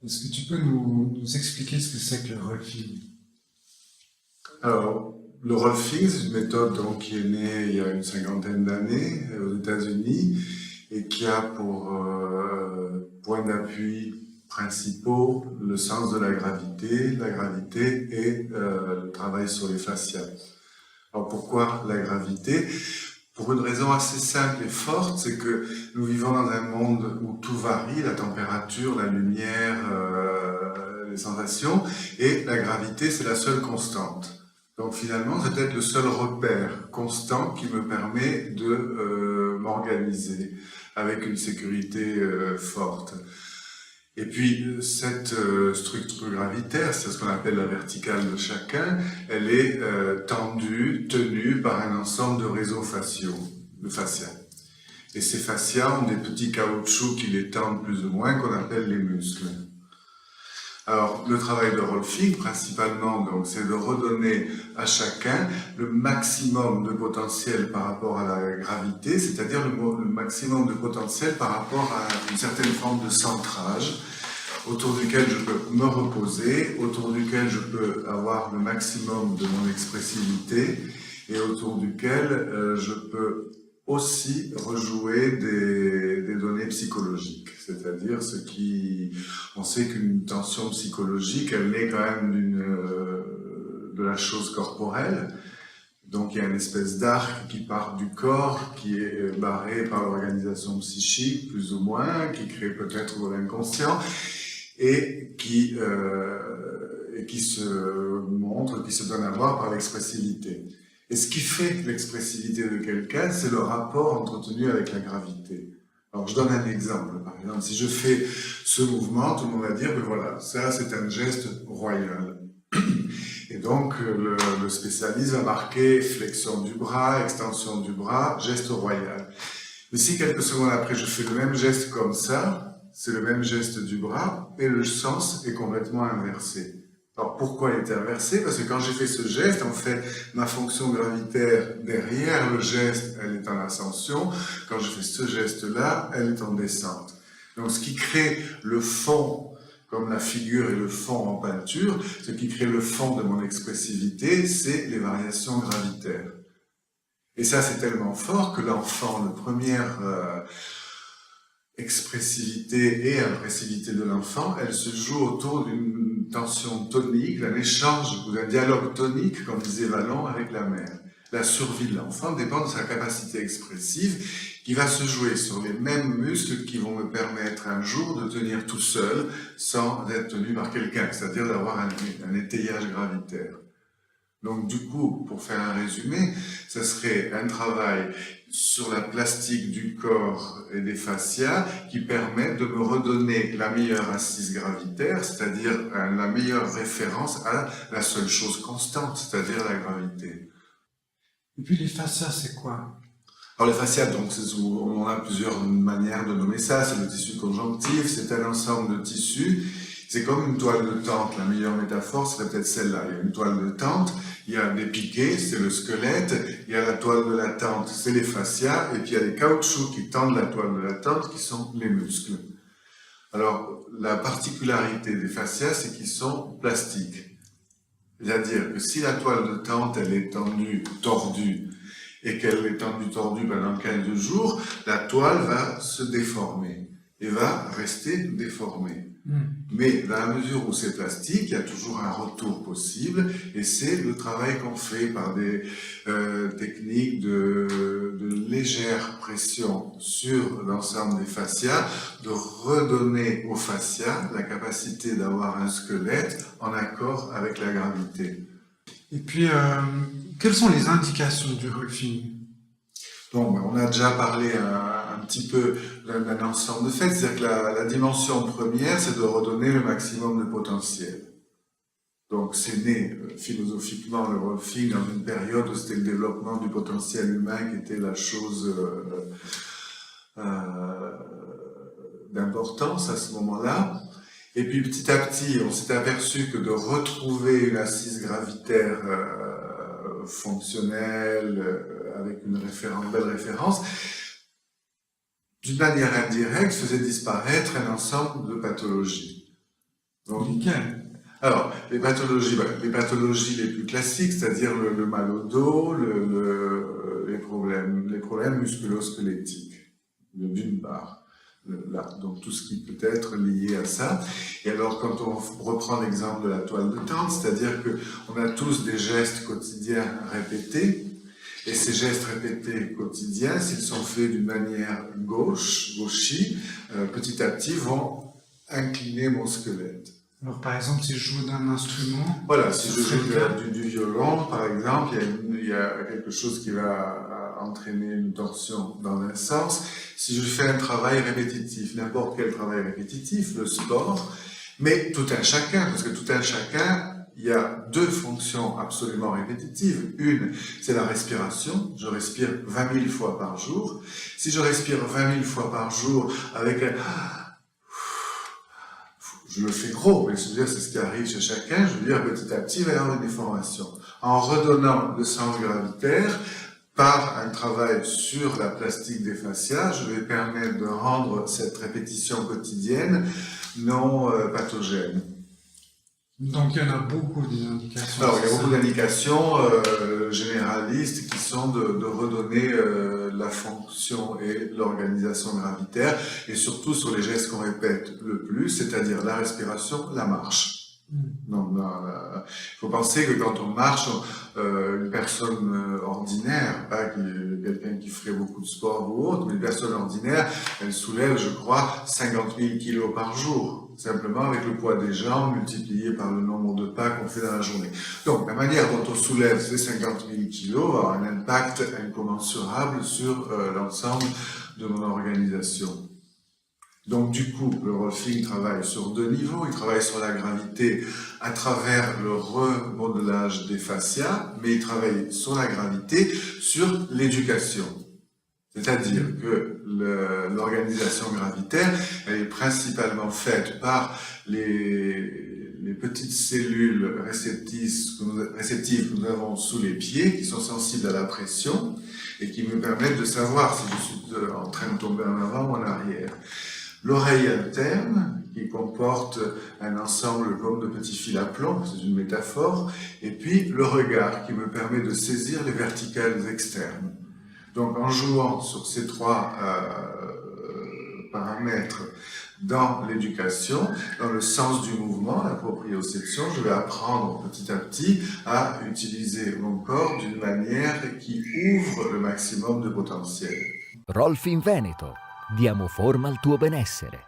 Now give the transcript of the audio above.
Est-ce que tu peux nous expliquer ce que c'est que le rolfing? Alors, le rolfing, c'est une méthode donc, qui est née il y a une cinquantaine d'années aux États-Unis et qui a pour point d'appui principaux le sens de la gravité et le travail sur les fascias. Alors pourquoi la gravité? Pour une raison assez simple et forte, c'est que nous vivons dans un monde où tout varie, la température, la lumière, les sensations, et la gravité, c'est la seule constante. Donc finalement, c'est peut-être le seul repère constant qui me permet de m'organiser avec une sécurité forte. Et puis, cette structure gravitaire, c'est ce qu'on appelle la verticale de chacun, elle est tenue par un ensemble de réseaux faciaux, de fascias. Et ces fascias ont des petits caoutchoucs qui les tendent plus ou moins, qu'on appelle les muscles. Alors, le travail de rolfing, principalement, donc, c'est de redonner à chacun le maximum de potentiel par rapport à la gravité, c'est-à-dire le maximum de potentiel par rapport à une certaine forme de centrage, autour duquel je peux me reposer, autour duquel je peux avoir le maximum de mon expressivité, et autour duquel je peux aussi rejouer des données psychologiques, c'est-à-dire on sait qu'une tension psychologique, elle naît quand même de la chose corporelle, donc il y a une espèce d'arc qui part du corps, qui est barré par l'organisation psychique, plus ou moins, qui crée peut-être de l'inconscient, et qui se montre, qui se donne à voir par l'expressivité. Et ce qui fait l'expressivité de quelqu'un, c'est le rapport entretenu avec la gravité. Alors je donne un exemple. Par exemple, si je fais ce mouvement, tout le monde va dire que voilà, ça c'est un geste royal. Et donc le spécialiste va marquer flexion du bras, extension du bras, geste royal. Mais si quelques secondes après je fais le même geste comme ça, c'est le même geste du bras, et le sens est complètement inversé. Alors pourquoi il est inversé? Parce que quand j'ai fait ce geste, en fait, ma fonction gravitaire derrière le geste, elle est en ascension. Quand je fais ce geste-là, elle est en descente. Donc ce qui crée le fond, comme la figure et le fond en peinture, ce qui crée le fond de mon expressivité, c'est les variations gravitaires. Et ça, c'est tellement fort que l'enfant, la première expressivité et impressivité de l'enfant, elle se joue autour d'une tension tonique, d'un échange ou d'un dialogue tonique, comme disait Vallon, avec la mère. La survie de l'enfant dépend de sa capacité expressive qui va se jouer sur les mêmes muscles qui vont me permettre un jour de tenir tout seul sans être tenu par quelqu'un, c'est-à-dire d'avoir un étayage gravitaire. Donc du coup, pour faire un résumé, ce serait un travail sur la plastique du corps et des fascias qui permet de me redonner la meilleure assise gravitaire, c'est-à-dire la meilleure référence à la seule chose constante, c'est-à-dire la gravité. Et puis les fascias, c'est quoi? Alors les fascias, donc, on a plusieurs manières de nommer ça, c'est le tissu conjonctif, c'est un ensemble de tissus. C'est comme une toile de tente, la meilleure métaphore serait peut-être celle-là. Il y a une toile de tente, il y a des piquets, c'est le squelette, il y a la toile de la tente, c'est les fascias, et puis il y a les caoutchoucs qui tendent la toile de la tente, qui sont les muscles. Alors, la particularité des fascias, c'est qu'ils sont plastiques. C'est-à-dire que si la toile de tente, elle est tendue, tordue, et qu'elle est tendue, tordue pendant 15 jours, la toile va se déformer, et va rester déformée. Mais dans la mesure où c'est plastique, il y a toujours un retour possible, et c'est le travail qu'on fait par des techniques de légère pression sur l'ensemble des fascias, de redonner aux fascias la capacité d'avoir un squelette en accord avec la gravité. Et puis, quelles sont les indications du rolfing? Donc, on a déjà parlé un petit peu d'un ensemble de faits, c'est-à-dire que la dimension première, c'est de redonner le maximum de potentiel. Donc, c'est né philosophiquement le rolfing dans une période où c'était le développement du potentiel humain qui était la chose d'importance à ce moment-là. Et puis, petit à petit, on s'est aperçu que de retrouver une assise gravitaire fonctionnelle, avec une belle référence, d'une manière indirecte, faisait disparaître un ensemble de pathologies. Donc, Nickel. alors, les pathologies les plus classiques, c'est-à-dire le mal au dos, les problèmes musculo-squelettiques, d'une part. Là, donc tout ce qui peut être lié à ça. Et alors, quand on reprend l'exemple de la toile de tente, c'est-à-dire que on a tous des gestes quotidiens répétés, et ces gestes répétés quotidiens, s'ils sont faits d'une manière gauchie, petit à petit vont incliner mon squelette. Alors, par exemple, si je joue d'un instrument, Voilà, si je ça serait joue bien. du violon, par exemple, il y a quelque chose qui va entraîner une torsion dans un sens. Si je fais un travail répétitif, n'importe quel travail répétitif, le sport, mais tout un chacun, parce que tout un chacun, il y a deux fonctions absolument répétitives. Une, c'est la respiration. Je respire 20 000 fois par jour. Si je respire 20 000 fois par jour avec un... Je le fais gros, mais je veux dire, c'est ce qui arrive chez chacun. Je veux dire, petit à petit, il va y avoir une déformation. En redonnant le sens gravitaire, par un travail sur la plastique des fascias, je vais permettre de rendre cette répétition quotidienne non pathogène. Donc, il y en a beaucoup des indications. Alors, il y a c'est beaucoup ça. d'indications généralistes qui sont de redonner la fonction et l'organisation gravitaire, et surtout sur les gestes qu'on répète le plus, c'est-à-dire la respiration, la marche. Donc, il faut penser que quand on marche, une personne ordinaire, pas quelqu'un qui ferait beaucoup de sport ou autre, mais une personne ordinaire, elle soulève, je crois, 50 000 kilos par jour, simplement avec le poids des jambes multiplié par le nombre de pas qu'on fait dans la journée. Donc, la manière dont on soulève ces 50 000 kilos va avoir un impact incommensurable sur l'ensemble de mon organisation. Donc du coup, le rolfing travaille sur deux niveaux. Il travaille sur la gravité à travers le remodelage des fascias, mais il travaille sur la gravité sur l'éducation. C'est-à-dire que l'organisation gravitaire, elle est principalement faite par les petites cellules réceptives que nous avons sous les pieds, qui sont sensibles à la pression et qui me permettent de savoir si je suis en train de tomber en avant ou en arrière. L'oreille interne, qui comporte un ensemble comme de petits fils à plomb, c'est une métaphore, et puis le regard, qui me permet de saisir les verticales externes. Donc en jouant sur ces trois paramètres dans l'éducation, dans le sens du mouvement, la proprioception, je vais apprendre petit à petit à utiliser mon corps d'une manière qui ouvre le maximum de potentiel. Rolfing Veneto. Diamo forma al tuo benessere.